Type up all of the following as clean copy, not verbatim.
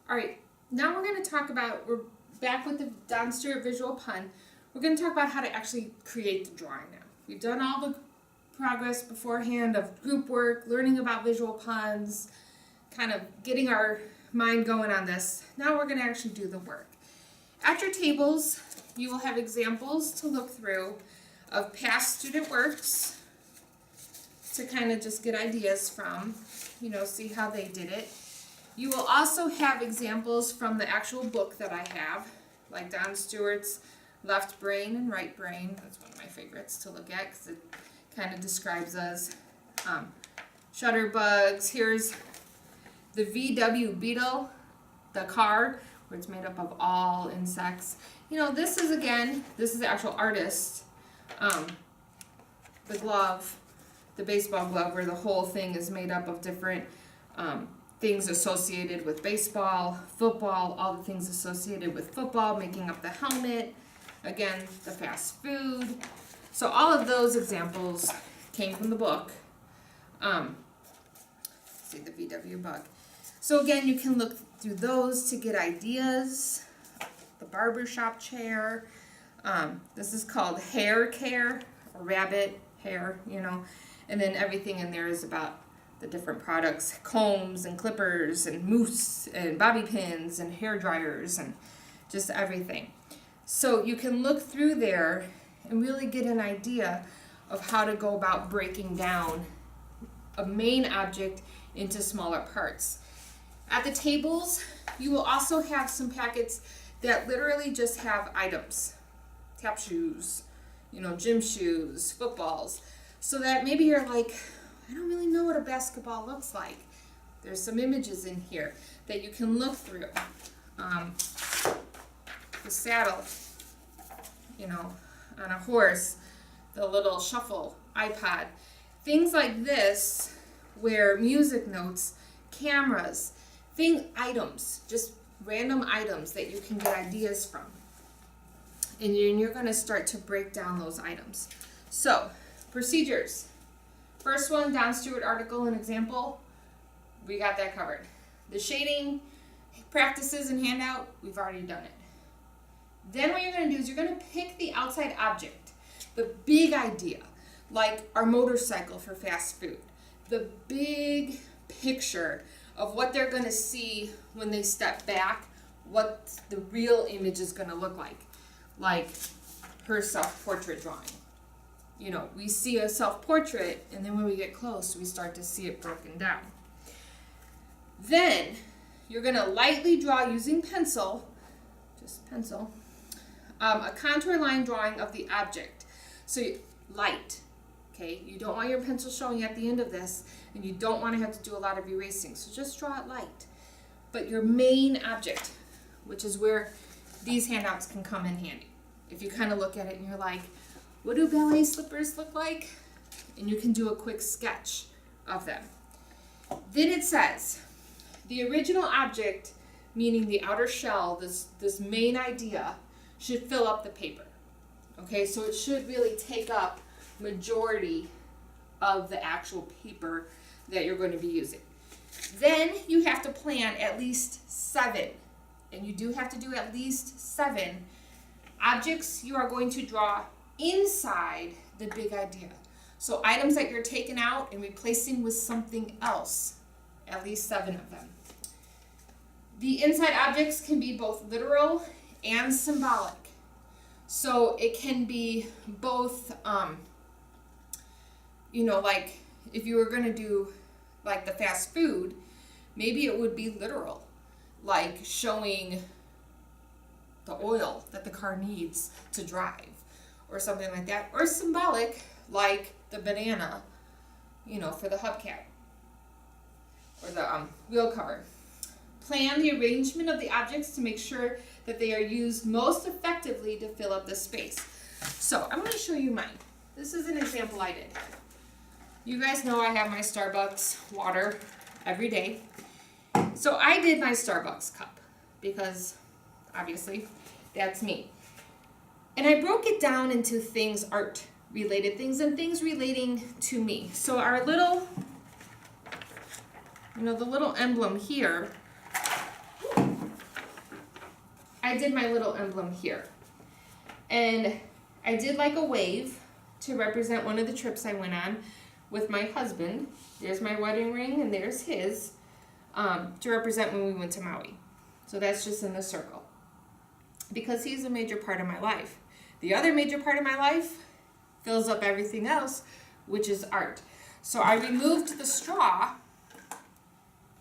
All right, now we're going to talk about, we're back with the Don Stewart visual pun. We're going to talk about how to actually create the drawing now. We've done all the progress beforehand of group work, learning about visual puns, kind of getting our mind going on this. Now we're going to actually do the work. At your tables, you will have examples to look through of past student works to kind of just get ideas from, see how they did it. You will also have examples from the actual book that I have, like Don Stewart's Left Brain and Right Brain. That's one of my favorites to look at because it kind of describes us. Shutterbugs. Here's the VW Beetle, the car, where it's made up of all insects. This is the actual artist. The glove, the baseball glove, where the whole thing is made up of different things associated with baseball, football, all the things associated with football, making up the helmet, again, the fast food. So all of those examples came from the book. See the VW bug. So again, you can look through those to get ideas. The barbershop chair. This is called hair care, or rabbit hair, and then everything in there is about the different products, combs and clippers and mousse and bobby pins and hair dryers and just everything. So you can look through there and really get an idea of how to go about breaking down a main object into smaller parts. At the tables, you will also have some packets that literally just have items, tap shoes, gym shoes, footballs, so that maybe you're like, I don't really know what a basketball looks like. There's some images in here that you can look through. The saddle, on a horse, the little shuffle, iPod, things like this, where music notes, cameras, items, just random items that you can get ideas from. And you're going to start to break down those items. So, procedures. First one, Don Stewart article and example, we got that covered. The shading, practices and handout, we've already done it. Then what you're going to do is you're going to pick the outside object, the big idea, like our motorcycle for fast food, the big picture of what they're going to see when they step back, what the real image is going to look like her self-portrait drawing. We see a self-portrait, and then when we get close, we start to see it broken down. Then, you're going to lightly draw using pencil, just pencil, a contour line drawing of the object. So, light, okay? You don't want your pencil showing at the end of this, and you don't want to have to do a lot of erasing, so just draw it light. But your main object, which is where these handouts can come in handy. If you kind of look at it and you're like, what do ballet slippers look like? And you can do a quick sketch of them. Then it says, the original object, meaning the outer shell, this main idea, should fill up the paper. Okay, so it should really take up majority of the actual paper that you're going to be using. Then you have to plan at least 7, and you do have to do at least 7 objects you are going to draw inside the big idea. So items that you're taking out and replacing with something else, at least 7 of them. The inside objects can be both literal and symbolic. So it can be both, like if you were going to do like the fast food, maybe it would be literal, like showing the oil that the car needs to drive, or something like that, or symbolic, like the banana, for the hubcap, or the wheel cover. Plan the arrangement of the objects to make sure that they are used most effectively to fill up the space. So I'm going to show you mine. This is an example I did. You guys know I have my Starbucks water every day. So I did my Starbucks cup because obviously that's me. And I broke it down into things, art related things and things relating to me. So our little, the little emblem here I did my little emblem here. And I did like a wave to represent one of the trips I went on with my husband. There's my wedding ring and there's his, to represent when we went to Maui. So that's just in the circle. Because he's a major part of my life. The other major part of my life fills up everything else, which is art. So I removed the straw.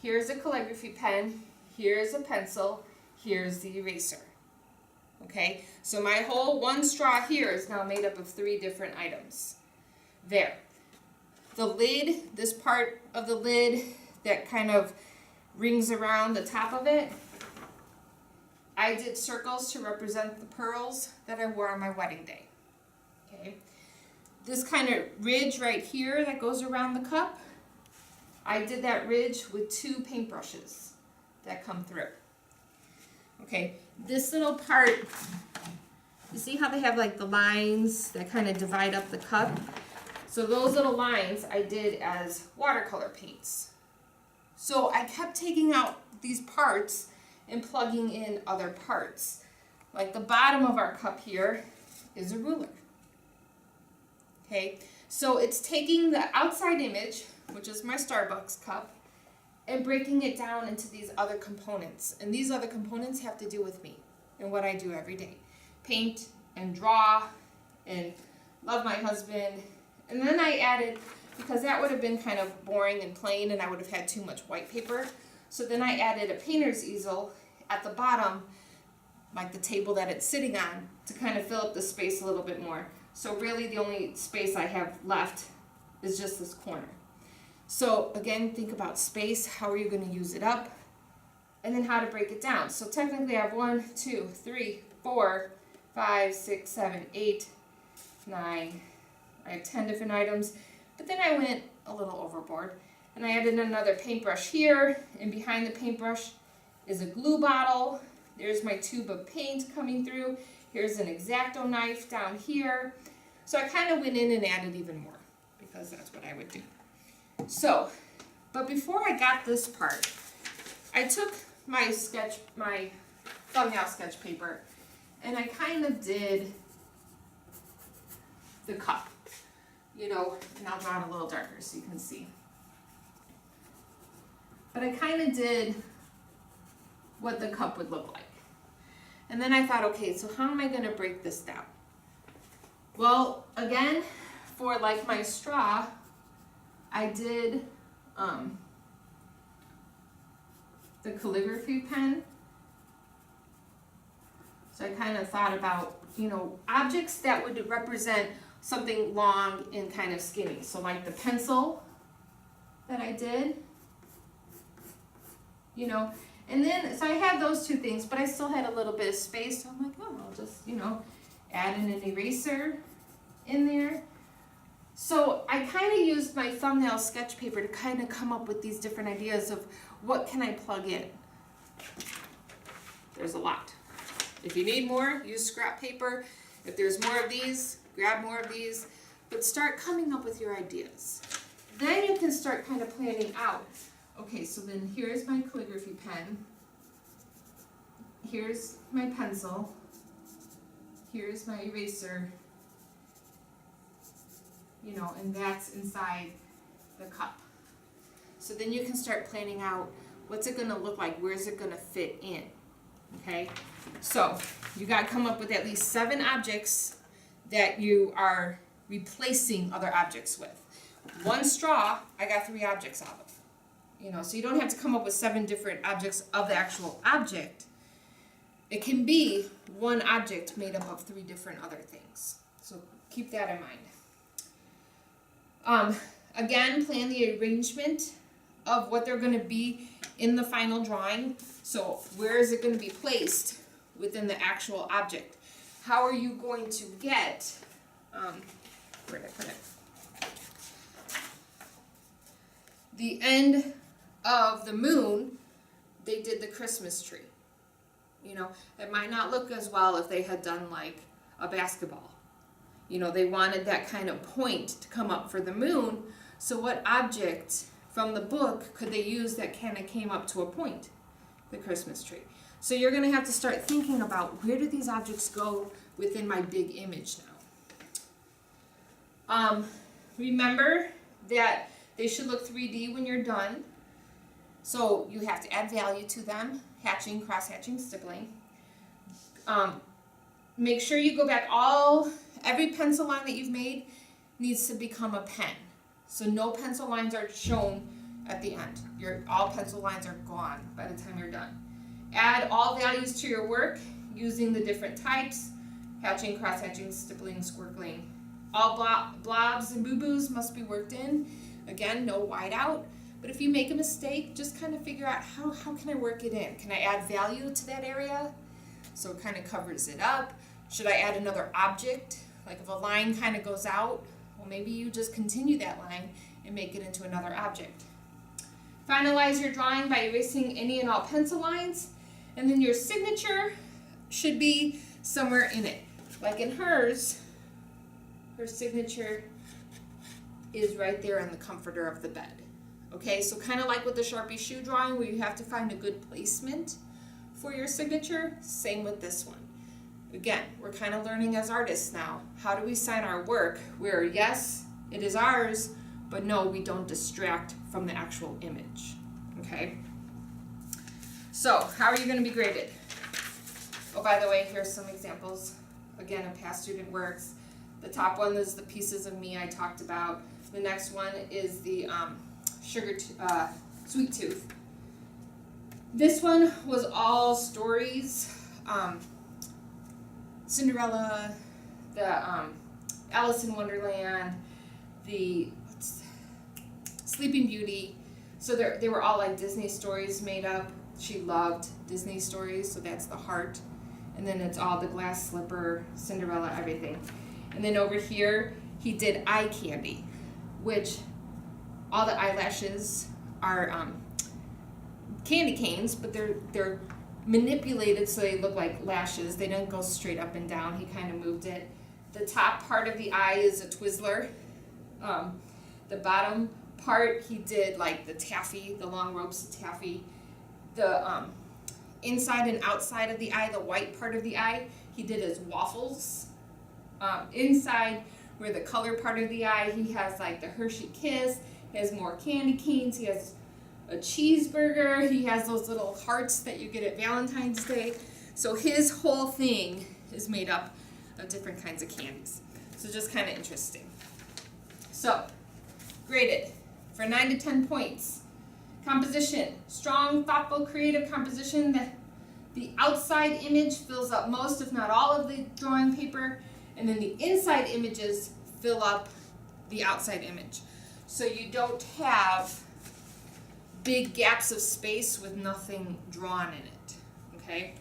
Here's a calligraphy pen. Here's a pencil. Here's the eraser. Okay, so my whole one straw here is now made up of 3 different items. There. The lid, this part of the lid that kind of rings around the top of it, I did circles to represent the pearls that I wore on my wedding day. Okay. This kind of ridge right here that goes around the cup, I did that ridge with 2 paintbrushes that come through. Okay, this little part, you see how they have like the lines that kind of divide up the cup? So those little lines I did as watercolor paints. So I kept taking out these parts and plugging in other parts. Like the bottom of our cup here is a ruler. Okay, so it's taking the outside image, which is my Starbucks cup, and breaking it down into these other components. And these other components have to do with me and what I do every day. Paint and draw and love my husband. And then I added, because that would have been kind of boring and plain and I would have had too much white paper, so then I added a painter's easel at the bottom, like the table that it's sitting on, to kind of fill up the space a little bit more. So really the only space I have left is just this corner. So again, think about space, how are you going to use it up, and then how to break it down. So technically I have 1, 2, 3, 4, 5, 6, 7, 8, 9, I have 10 different items, but then I went a little overboard and I added another paintbrush here, and behind the paintbrush is a glue bottle. There's my tube of paint coming through. Here's an X-Acto knife down here. So I kind of went in and added even more because that's what I would do. So, but before I got this part, I took my thumbnail sketch paper and I kind of did the cup, you know, and I'll draw it a little darker so you can see. But I kind of did what the cup would look like. And then I thought, okay, so how am I going to break this down? Well, again, for like my straw, I did the calligraphy pen. So I kind of thought about, you know, objects that would represent something long and kind of skinny. So like the pencil that I did, you know, and then, so I had those 2 things, but I still had a little bit of space. So I'm like, oh, I'll just, you know, add in an eraser in there. So I kind of used my thumbnail sketch paper to kind of come up with these different ideas of what can I plug in. There's a lot. If you need more, use scrap paper. If there's more of these, grab more of these. But start coming up with your ideas. Then you can start kind of planning out. Okay, so then here's my calligraphy pen. Here's my pencil. Here's my eraser. You know, and that's inside the cup. So then you can start planning out what's it going to look like, where's it going to fit in, okay? So you got to come up with at least 7 objects that you are replacing other objects with. 1 straw, I got 3 objects out of. You know, so you don't have to come up with 7 different objects of the actual object. It can be 1 object made up of 3 different other things. So keep that in mind. Again, plan the arrangement of what they're going to be in the final drawing. So where is it going to be placed within the actual object? How are you going to get, where did I put it? The end of the moon, they did the Christmas tree. You know, it might not look as well if they had done like a basketball. You know, they wanted that kind of point to come up for the moon. So what object from the book could they use that kind of came up to a point? The Christmas tree. So you're going to have to start thinking about, where do these objects go within my big image now? Remember that they should look 3D when you're done. So you have to add value to them, hatching, cross-hatching, stippling. Make sure you go back, every pencil line that you've made needs to become a pen. So no pencil lines are shown at the end. All pencil lines are gone by the time you're done. Add all values to your work using the different types, hatching, cross-hatching, stippling, squircling. All blobs and boo-boos must be worked in. Again, no whiteout. But if you make a mistake, just kind of figure out, how can I work it in? Can I add value to that area? So it kind of covers it up. Should I add another object? Like if a line kind of goes out, well, maybe you just continue that line and make it into another object. Finalize your drawing by erasing any and all pencil lines, and then your signature should be somewhere in it. Like in hers, her signature is right there in the comforter of the bed. Okay, so kind of like with the Sharpie shoe drawing where you have to find a good placement for your signature, same with this one. Again, we're kind of learning as artists now. How do we sign our work where, yes, it is ours, but no, we don't distract from the actual image, okay? So, how are you going to be graded? Oh, by the way, here's some examples, again, of past student works. The top one is the pieces of me I talked about. The next one is the sweet tooth. This one was all stories. Cinderella, the Alice in Wonderland, the Sleeping Beauty. So they were all like Disney stories made up. She loved Disney stories, so that's the heart. And then it's all the glass slipper, Cinderella, everything. And then over here, he did eye candy, which all the eyelashes are candy canes, but they're manipulated so they look like lashes. They don't go straight up and down. He kind of moved it. The top part of the eye is a Twizzler. The bottom part, he did like the taffy, the long ropes of taffy. The inside and outside of the eye, the white part of the eye, he did as waffles. Inside, where the color part of the eye, he has like the Hershey Kiss. He has more candy canes. He has a cheeseburger. He has those little hearts that you get at Valentine's Day. So his whole thing is made up of different kinds of candies. So just kind of interesting. So, graded for 9 to 10 points. Composition, strong, thoughtful, creative composition. The outside image fills up most, if not all, of the drawing paper, and then the inside images fill up the outside image. So you don't have big gaps of space with nothing drawn in it, okay?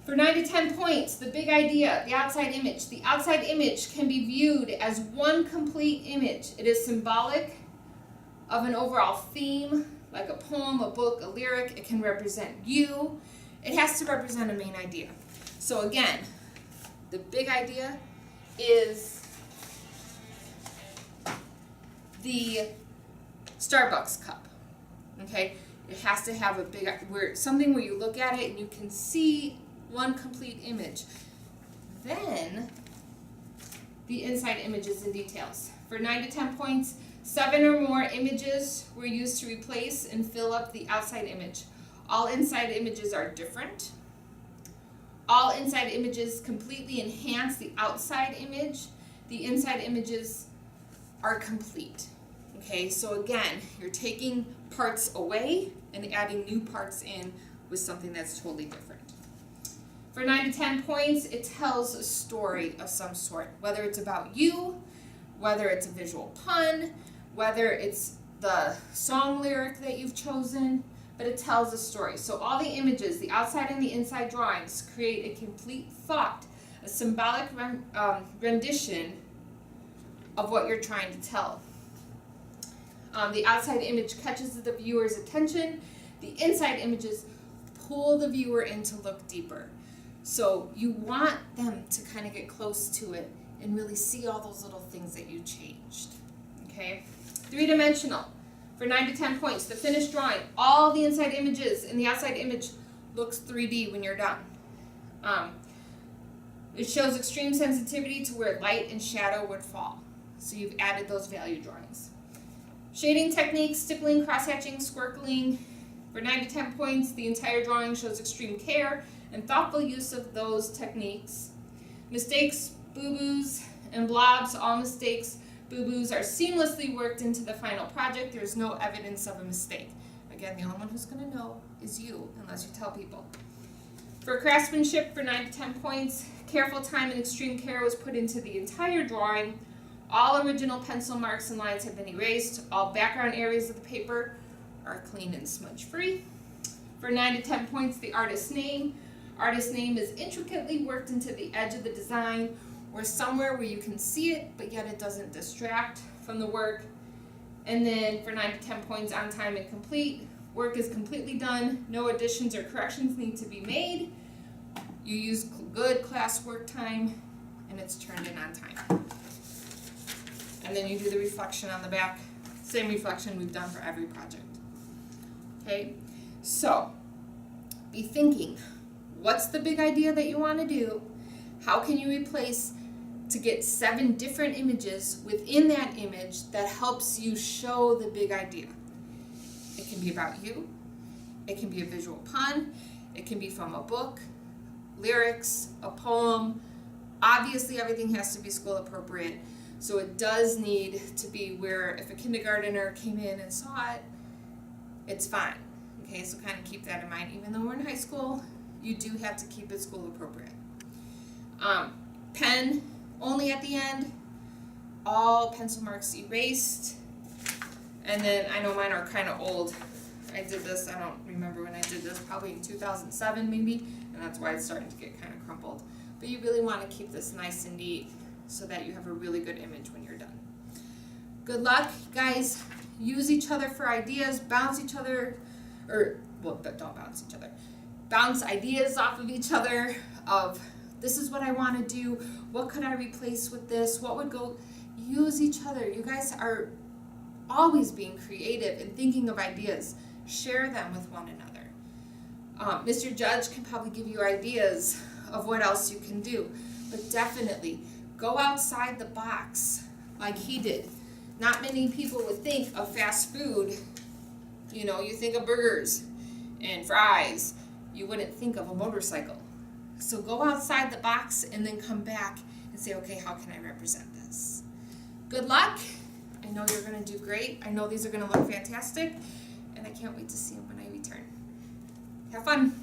For 9 to 10 points, the big idea, the outside image. The outside image can be viewed as one complete image. It is symbolic of an overall theme, like a poem, a book, a lyric. It can represent you. It has to represent a main idea. So again, the big idea is the Starbucks cup, okay? It has to have a big, something where you look at it and you can see one complete image. Then, the inside images and details. For 9 to 10 points, 7 or more images were used to replace and fill up the outside image. All inside images are different. All inside images completely enhance the outside image. The inside images are complete. Okay, so again, you're taking parts away and adding new parts in with something that's totally different. For 9 to 10 points, it tells a story of some sort, whether it's about you, whether it's a visual pun, whether it's the song lyric that you've chosen, but it tells a story. So all the images, the outside and the inside drawings, create a complete thought, a symbolic rendition of what you're trying to tell. The outside image catches the viewer's attention. The inside images pull the viewer in to look deeper. So you want them to kind of get close to it and really see all those little things that you changed. Okay? 3-dimensional. For 9 to 10 points, the finished drawing, all the inside images and the outside image looks 3D when you're done. It shows extreme sensitivity to where light and shadow would fall. So you've added those value drawings. Shading techniques, stippling, cross-hatching, squircling. For 9 to 10 points, the entire drawing shows extreme care and thoughtful use of those techniques. Mistakes, boo-boos, and blobs. All mistakes, boo-boos are seamlessly worked into the final project. There's no evidence of a mistake. Again, the only one who's going to know is you, unless you tell people. For craftsmanship, for 9 to 10 points, careful time and extreme care was put into the entire drawing. All original pencil marks and lines have been erased. All background areas of the paper are clean and smudge-free. For 9 to 10 points, the artist's name. Artist's name is intricately worked into the edge of the design or somewhere where you can see it, but yet it doesn't distract from the work. And then for 9 to 10 points, on time and complete. Work is completely done. No additions or corrections need to be made. You use good class work time, and it's turned in on time. And then you do the reflection on the back. Same reflection we've done for every project. Okay, so be thinking, what's the big idea that you want to do? How can you replace to get 7 different images within that image that helps you show the big idea? It can be about you. It can be a visual pun. It can be from a book, lyrics, a poem. Obviously, everything has to be school appropriate. So it does need to be where if a kindergartner came in and saw it, it's fine. Okay, so kind of keep that in mind. Even though we're in high school, you do have to keep it school appropriate. Pen only at the end. All pencil marks erased. And then I know mine are kind of old. I did this, I don't remember when I did this, probably in 2007 maybe, and that's why it's starting to get kind of crumpled. But you really want to keep this nice and neat so that you have a really good image when you're done. Good luck, guys. Use each other for ideas, bounce each other, but don't bounce each other. Bounce ideas off of each other of, this is what I want to do, what could I replace with this, what would go, use each other. You guys are always being creative and thinking of ideas. Share them with one another. Mr. Judge can probably give you ideas of what else you can do, but definitely go outside the box like he did. Not many people would think of fast food. You know, you think of burgers and fries. You wouldn't think of a motorcycle. So go outside the box and then come back and say, okay, how can I represent this? Good luck. I know you're going to do great. I know these are going to look fantastic, and I can't wait to see them when I return. Have fun.